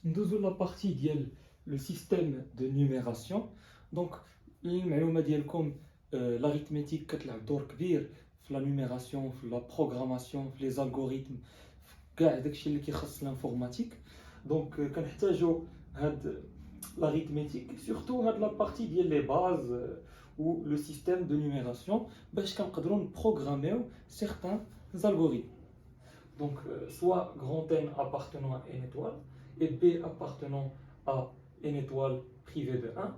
ندوزو la partie ديال le système de numération. Donc المعلومة ديالكم l'arithmétique كتلعب دور كبير في la numération, في la programmation, في les algorithmes, في كاع داكشي اللي كيخص l'informatique. Donc كنحتاجو هاد l'arithmétique, surtout هاد la partie ديال les bases ou le système de numération باش كنقدروا نبروغراميو certains algorithmes. Donc, soit grand N appartenant à n étoile et B appartenant à n étoile privée de 1.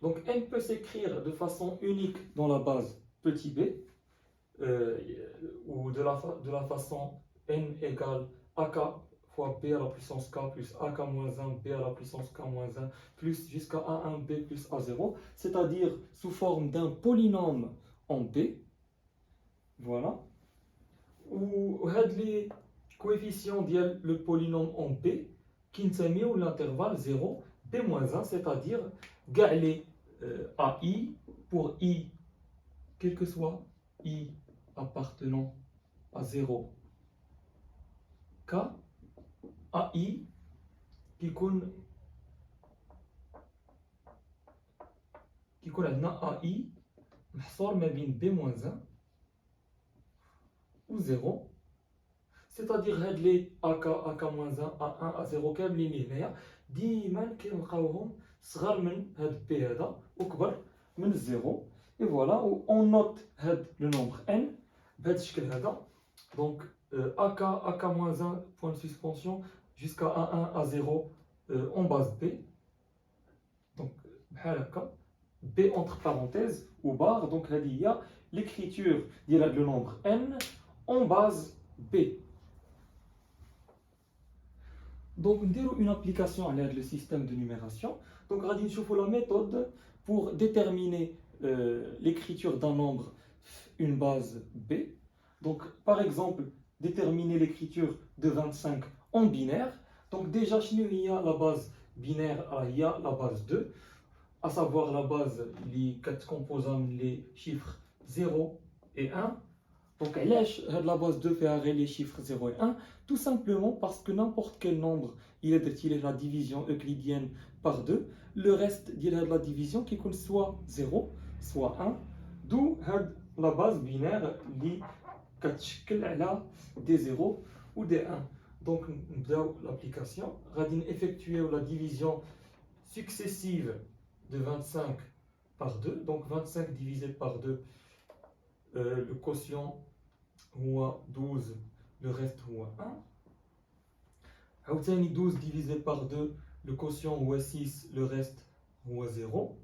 Donc, N peut s'écrire de façon unique dans la base petit b, ou de la façon N égale AK fois B à la puissance K plus AK moins 1, B à la puissance K moins 1, plus jusqu'à A1B plus A0, c'est-à-dire sous forme d'un polynôme en B. Voilà. Ou les coefficients ديال le polynôme en B qui نسميو l'intervalle 0 B-1, c'est-à-dire كاع les AI pour I, quel que soit I appartenant à 0 K, AI كيكون عندنا AI محصور ما بين B-1 ou 0, c'est-à-dire هاد لي AK, AK-1, A1, A0 كاملين اللي هنايا ديما كنلقاوهم صغار من هاد B هذا وكبر من 0. Et voilà, on note هاد le nombre n بهاد الشكل هذا. Donc AK, AK-1, point de suspension, jusqu'à A1, A0 en base B. Donc بحال هكا B entre parenthèses ou barre. Donc هذه هي l'écriture ديال le nombre n en base B. Donc, nous avons une application à l'aide du système de numération. Donc, nous avons la méthode pour déterminer l'écriture d'un nombre, une base B. Donc, par exemple, déterminer l'écriture de 25 en binaire. Donc, déjà, il y a la base binaire, il y a la base 2, à savoir la base, les 4 composants, les chiffres 0 et 1. Donc, la base 2 fait les chiffres 0 et 1, tout simplement parce que n'importe quel nombre, il est la division euclidienne par 2, le reste, il est la division qui compte soit 0, soit 1, d'où la base binaire qui a des 0 ou des 1. Donc, l'application va effectuer la division successive de 25 par 2, donc 25 divisé par 2, le quotient هو 12, le reste هو 1. عاوتاني 12 divisé par 2, le quotient هو 6, le reste هو 0.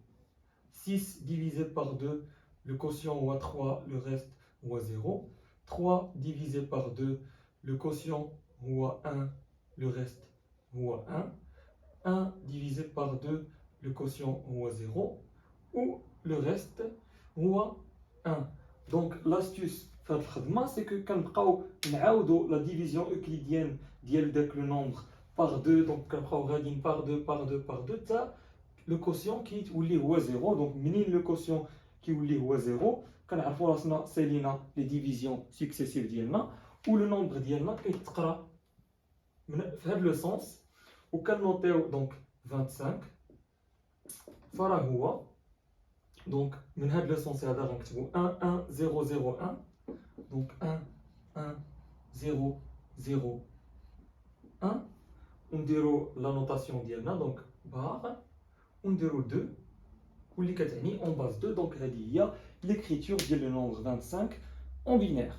6 divisé par 2, le quotient هو 3, le reste هو 0. 3 divisé par 2, le quotient هو 1, le reste هو 1. 1 divisé par 2, le quotient هو 0, ou le reste هو 1. Donc l'astuce c'est que quand on la division euclidienne ديال le nombre par 2, donc par 2, par 2, par 2, le quotient qui est 0. Donc le quotient qui est 0, c'est les divisions successives ديالنا ou le nombre ديالنا كيتقرا في هذا le sens وكنوطيو donc 25 فراه هو. Donc من هذا le sens هذا غنكتبو 1 1 0 0 1. Donc 1, 1, 0, 0, 1. On déroule la notation d'Yelna, donc barre. On déroule 2. Ou les katani en base 2. Donc il y a l'écriture du nombre 25 en binaire.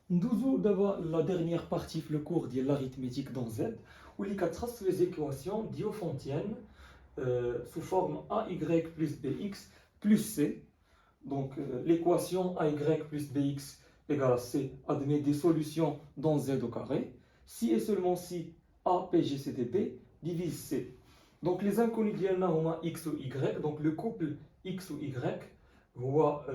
Nous avons la dernière partie de le cours de l'arithmétique dans Z, où il y a les équations diophantiennes sous forme AY plus BX plus C. Donc l'équation AY plus BX égale à C admet des solutions dans Z au carré. Si et seulement si A, P, G, C, D, P divise C. Donc les inconnus d'Yelna ont X ou Y. Donc le couple X ou Y voit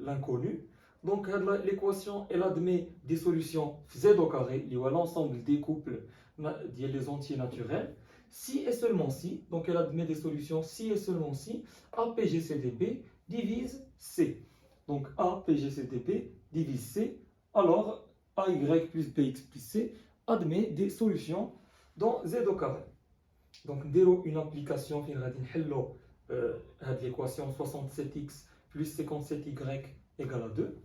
l'inconnu. Donc l'équation elle admet des solutions Z au carré, il y a l'ensemble des couples des entiers naturels. Si et seulement si, donc elle admet des solutions si et seulement si A, P, G, C, D, P divise C. Donc A, P, G, C, D, P divise C. Alors AY plus BX plus C admet des solutions dans Z au carré. Donc, نديرو une application فين غادي نحلو هاد l'équation 67x plus 57y égale à 2.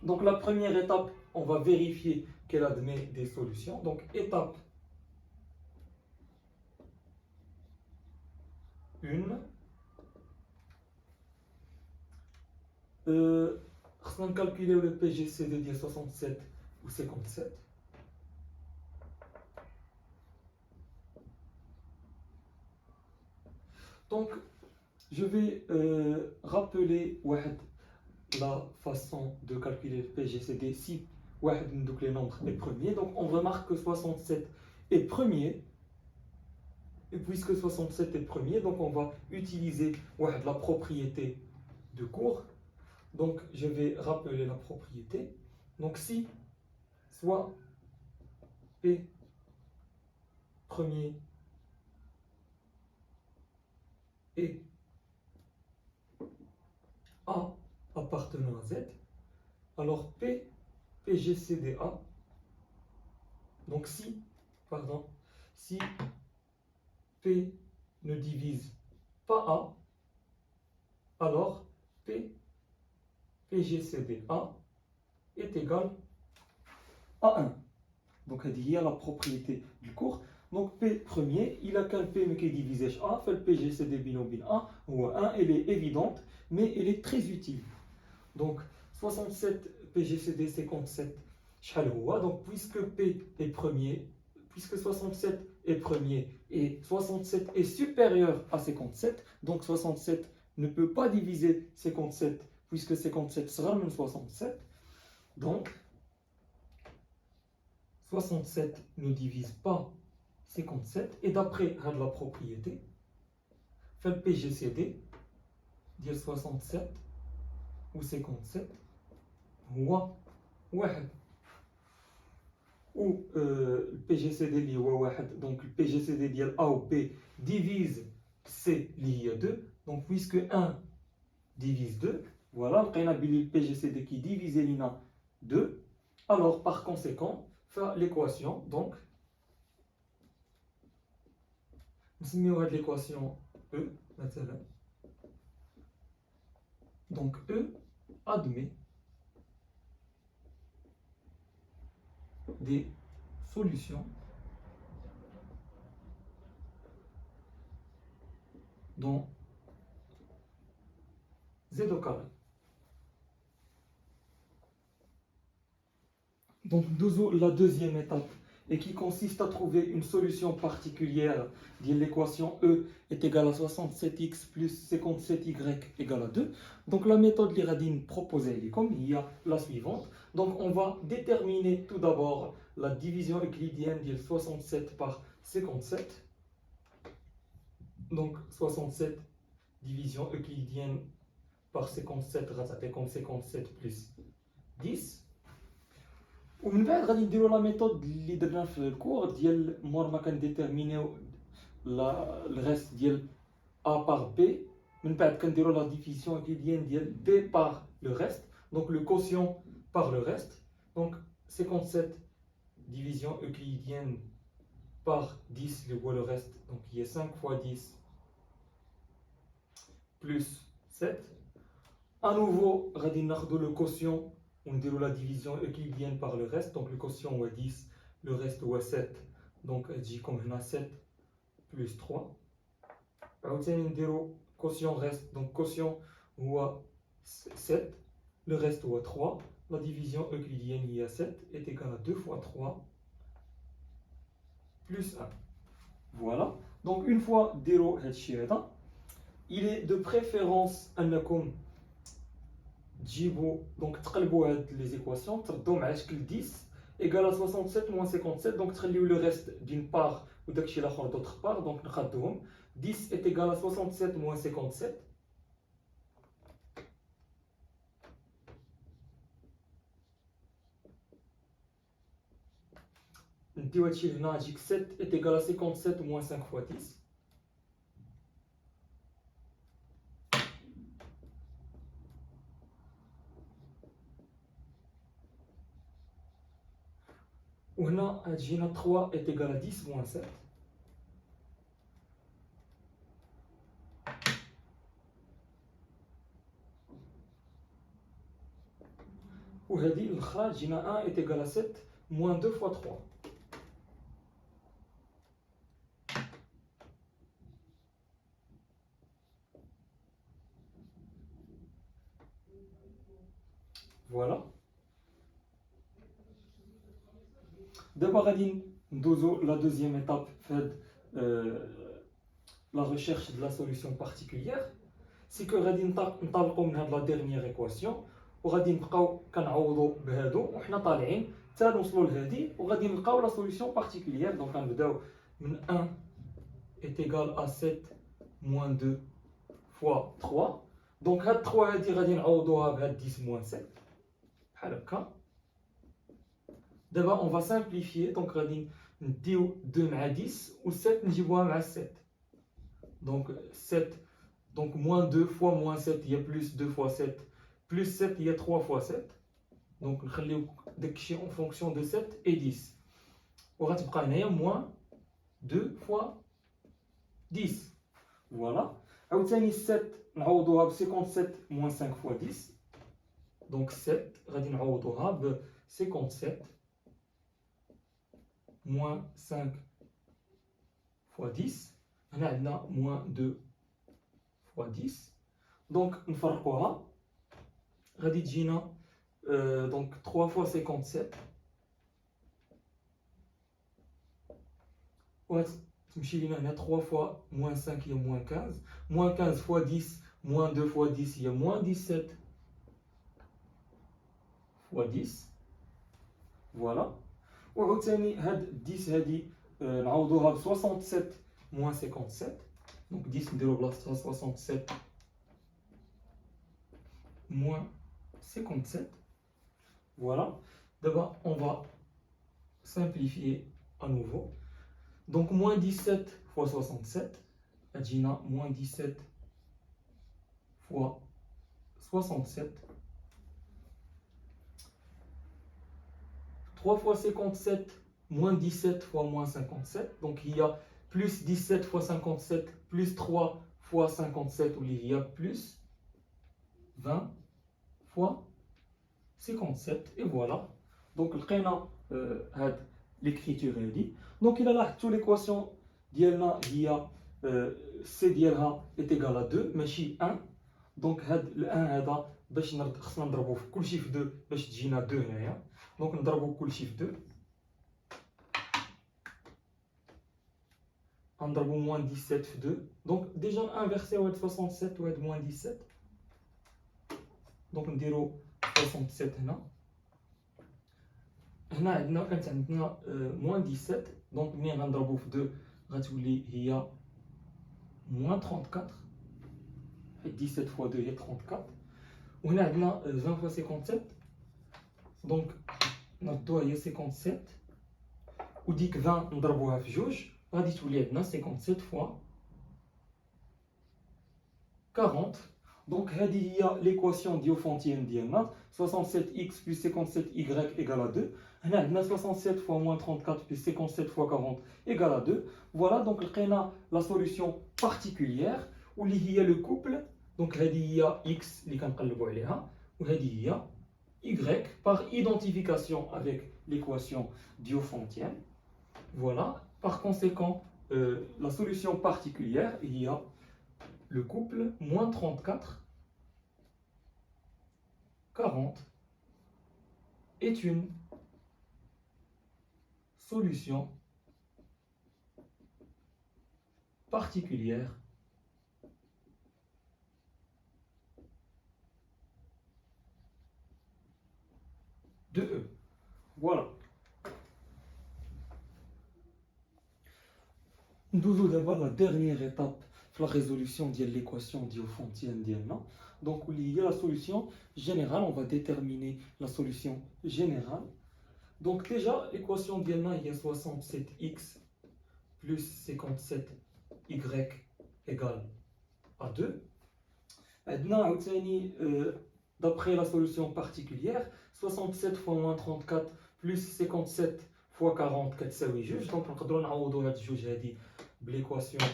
Donc, la première étape, on va vérifier qu'elle admet des solutions. Donc, étape 1. On va calculer le PGCD de 67 ou 57. Donc, je vais rappeler la façon de calculer le PGCD si les nombres est premier. Donc, on remarque que 67 est premier. Et puisque 67 est premier, donc on va utiliser la propriété de cours. Donc, je vais rappeler la propriété. Donc, si soit P premier et A appartenant à Z, alors PGCDA, donc si P ne divise pas A, alors PGCDA est égal à 1. Donc, il y a la propriété du cours. Donc, P premier, il a qu'un P mais qui est divisé A, fait le PGCD binôme A, ou 1, elle est évidente, mais elle est très utile. Donc, 67 PGCD 57, donc puisque P est premier, puisque 67 est premier et 67 est supérieur à 57, donc 67 ne peut pas diviser 57 puisque 57 sera même 67. Donc, 67 ne divise pas 57 et d'après la propriété, fait le PGCD, dire 67 ou 57, ou le PGCD li هو واحد, donc le PGCD ديال A ou B divise C li a 2, donc puisque 1 divise 2, voilà, le PGCD qui divise l'INA 2, alors par conséquent, fait l'équation, donc, nous l'équation E, maintenant. Donc E admet des solutions dans Z au carré. Donc, la deuxième étape, et qui consiste à trouver une solution particulière de l'équation E est égale à 67x plus 57y égale à 2. Donc, la méthode Liradine proposée est comme il y a la suivante. Donc, on va déterminer tout d'abord la division euclidienne de 67 par 57. Donc, 67 division euclidienne par 57, ça fait comme 57 plus 10. ومن بعد غادي نديرو لا ميثود اللي درنا في الكور ديال مور ما كنديتيرمينيو الريست ديال A par B, من بعد كنديرو لا ديفيزيون euclidienne ديال B par le reste, donc le quotient par le reste. Donc 57 division euclidienne par 10 le reste, donc il y a 5 fois 10 plus 7. À nouveau غادي ناخذوا le quotient, on déroule la division euclidienne par le reste, donc le quotient est 10, le reste est 7, donc j'ai comme 7 plus 3. On déroule quotient reste, donc quotient est 7, le reste est 3, la division euclidienne il y a 7 est égale à 2 fois 3 plus 1. Voilà, donc une fois déroule il est de préférence un donc les équations, 10 égale à 67 moins 57, donc le reste d'une part ou d'autre part, donc 10 est égal à 67 moins 57. Donc 7 est égal à 57 moins 5 fois 10. وهنا تجينا 3 est égal à 10 moins 7. وهذه الاخرى تجينا 1 est égal à 7 moins 2 fois 3. Voilà. D'abord, la deuxième étape fait la recherche de la solution particulière. C'est que nous avons la dernière équation. وغادي نبقاو كنعوضوا بهادو وحنا طالعين حتى نوصلوا لهادي وغادي نلقاو لا سوليسيون بارتيكوليير. دونك غنبداو من 1 est égal à 7 moins 2 fois 3. دونك هاد 3 هادي غادي نعوضوها بهاد 10 moins 7 بحال هكا. دابا on va simplifier. دونك غادي نديو 2 مع 10 و 7 نجيبوها مع 7. دونك 7 دونك moins 2 fois moins 7 هي plus 2 fois 7 plus 7 il y a 3 fois 7. Donc, nous allons en fonction de 7 et 10. On va prendre moins 2 fois 10. Voilà. Alors, 7, nous allons 57 moins 5 fois 10. Donc, 7, nous allons 57 moins 5 fois 10. On a moins 2 fois 10. Donc, nous allons faire غادي تجينا donc 3 fois 57 وتمشي لينا هنا 3 fois moins 5 هي moins 15 moins 15 fois 10 moins 2 fois 10 هي moins 17 fois 10. voilà. وعاوتاني هاد 10 هادي نعوضوها ب 67 moins 57. donc 10 نديرو بلاصتها 67 moins 57. Voilà. D'abord, on va simplifier à nouveau. Donc, moins 17 fois 67. Adjina, moins 17 fois 67. 3 fois 57, moins 17 fois moins 57. Donc, il y a plus 17 fois 57, plus 3 fois 57, où il y a plus 20 fois 57. Et voilà. Donc, l'écriture est dit. Donc, il a là toute l'équation ديالنا هي C ديالها est égal à 2 ماشي 1. donc ال 1 هذا باش خصنا نضربو في كلشي في 2 باش تجينا 2 هنايا. donc نضربو كلشي في 2. نضربو moins 17 في 2. donc déjà inversé هاد 67 وهاد moins 17. donc نديرو 67 هنا. هنا عندنا كانت عندنا moins 17. donc ملي غنضربو في 2 غتولي هي moins 34. 17 fois 2 هي 34. وهنا عندنا 20 fois 57. donc نردوها هي 57 وديك 20 نضربوها في جوج غادي تولي عندنا 57 fois 40. donc هذه هي l'équation diophantine ديالنا 67x plus 57y égale à 2. هنا عندنا 67 fois moins 34 plus 57 fois 40 égale à 2. voilà. donc لقينا la solution particulière واللي هي le couple. donc هذه هي x اللي كنقلبوا عليها وهذه هي y par identification avec l'équation diophantienne. voilà. par conséquent la solution particulière il y a le couple moins 34 40 est une solution particulière de E. Voilà. Nous d'abord la dernière étape la résolution de l'équation diophantienne ديالنا. donc il y a la solution générale. on va déterminer la solution générale. donc déjà l'équation ديالنا هي 67x plus 57y égale à 2. عندنا عاوتاني d'après la solution particulière 67 fois moins 34 plus 57 fois 40 كتساوي جوج. دونك نقدروا نعوضوا هاد الجوج هادي بليكواسيون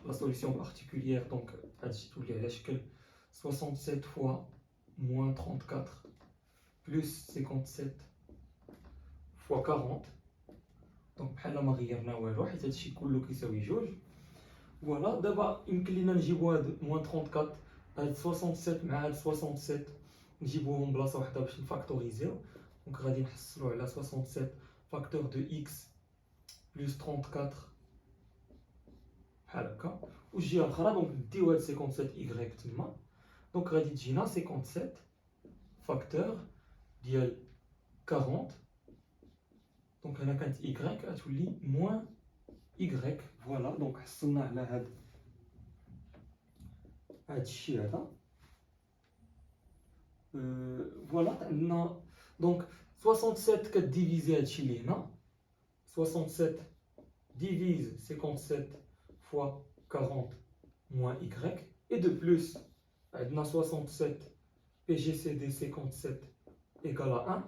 لا سوليسيون بارتيكوليير. دونك هادشي تولي على شكل 67 fois moins 34 plus 57 fois 40. دونك بحال ما غيرنا والو حيت هادشي كله كيساوي جوج. فوالا دابا يمكن لينا نجيبو هاد موان 34 هاد 67 مع هاد 67 نجيبوهم بلاصه وحده باش نفاكتوريزيو. دونك غادي نحصلوا على 67 فاكتور دو اكس بلس 34 بحال هكا. والجهه الاخرى دونك نديو هاد 57 ايكغيك تما. دونك غادي تجينا 57 فاكتور ديال 40. دونك هنا كانت ايكغيك غتولي موان ايكغيك. فوالا دونك حصلنا على هاد الشيء هذا. فوالا عندنا دونك 67 كديفيزي هادشي اللي هنا. 67 divise 57 fois 40 moins y. Et de plus, عندنا 67 PGCD 57 égale à 1.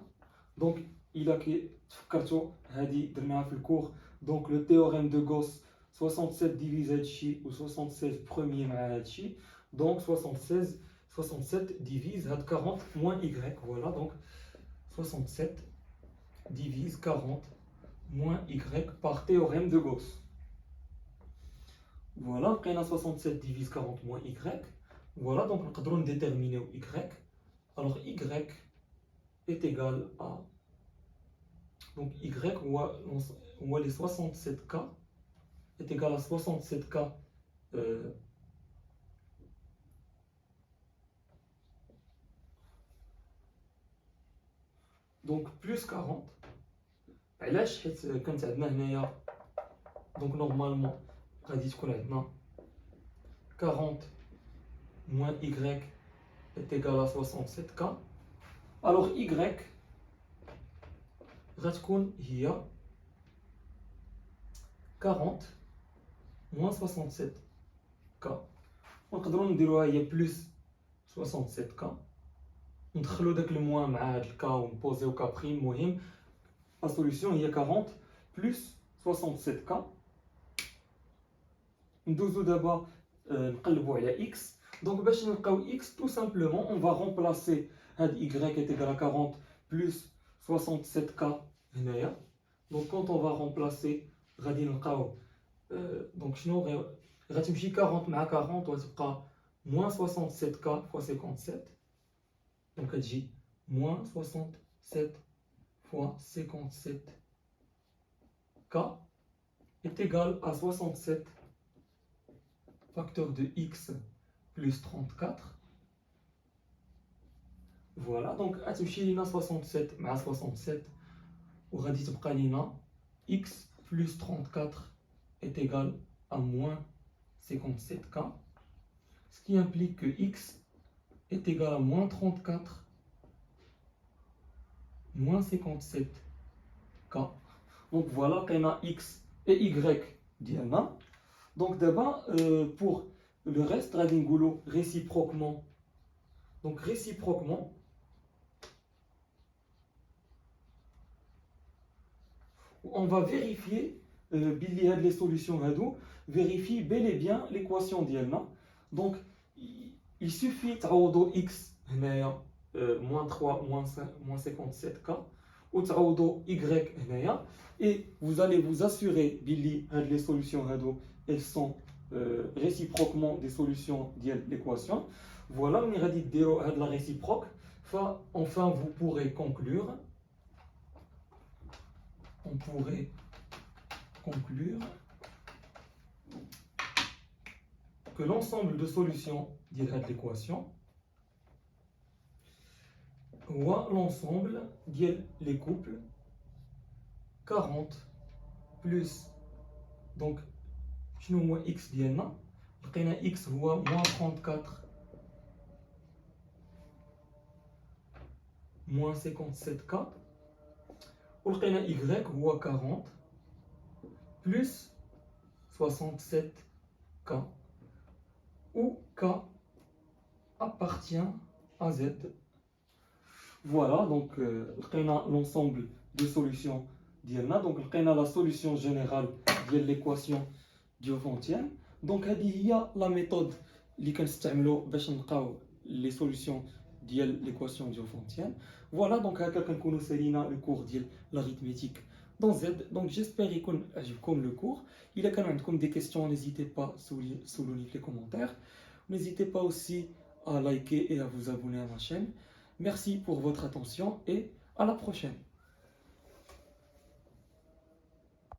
Donc, il a que تفكرتوا هادي درناها في الكور. Donc, le théorème de Gauss 67 divise هادشي و 76 premier مع هادشي. Donc, 67 divise هاد 40 moins y. Voilà, donc 67 divise 40 moins y par théorème de Gauss. Voilà, لقينا 67 divise 40 moins y. Voilà, donc نقدروا نديتيرمينيو y. Alors y est égal à, donc y هو les 67k est égal à 67k donc plus 40. علاش؟ حيت كانت عندنا هنايا دونك نورمالمون غادي تكون عندنا 40 moins y est égal à 67k. alors y غتكون هي 40 moins 67k. ونقدروا نديروها هي بلس 67k. ندخلوا داك الموان مع هاد الكا ونبوزيو كا بريم. المهم لا سوليسيون هي 40 بلس 67k. ندوزو دابا نقلبوا على اكس. دونك باش نلقاو اكس tout simplement on va remplacer هاد y est égal à 40 plus 67k هنايا. donc quand on va remplacer غادي نلقاو donc شنو غتمشي 40 مع 40 وتبقى moins 67k fois 57. donc غتجي moins 67 fois 57k est égal à 67 facteur de x plus 34. Voilà, donc غتمشي لينا 67 مع 67 وغادي تبقى لينا x plus 34 est égal à moins 57k, ce qui implique que x est égal à moins 34 moins 57k. donc voilà qu'on a x et y ديالنا. donc d'abord pour le reste غادي نقولوا réciproquement. donc réciproquement on va vérifier باللي هاد les solutions هادو vérifie bel et bien l'équation ديالنا. donc il suffit تعوضوا x هنايا moins 3 moins 57k وتعوضوا y هنايا et vous allez vous assurer باللي هاد les solutions هادو elles sont réciproquement des solutions ديال l'équation. voilà ملي غادي ديروا هاد la réciproque enfin vous pourrez conclure que l'ensemble de solutions de l'équation ou l'ensemble des couples 40 plus donc شنو هو x ديالنا لقينا x هو moins 34 moins 57k ولقينا y هو 40 plus 67k où k appartient à z. Voilà, donc l'ensemble de solutions ديالنا دونك لقينا لا سوليوشن جينيرال ديال ليكواسيون ديوفونتيان دونك هذه هي لا ميثود اللي كنستعملوا باش نلقاو لي سوليوشن ديال ليكواسيون ديوفونتيان فوالا دونك هكا كنكونوا سالينا لو كور ديال l'arithmétique dans Z donc j'espère يكون عجبكم لو كور الا كان عندكم دي كيسيون n'hésitez pas سولوني في les commentaires n'hésitez pas aussi à liker et à vous abonner à ma chaîne merci pour votre attention et à la prochaine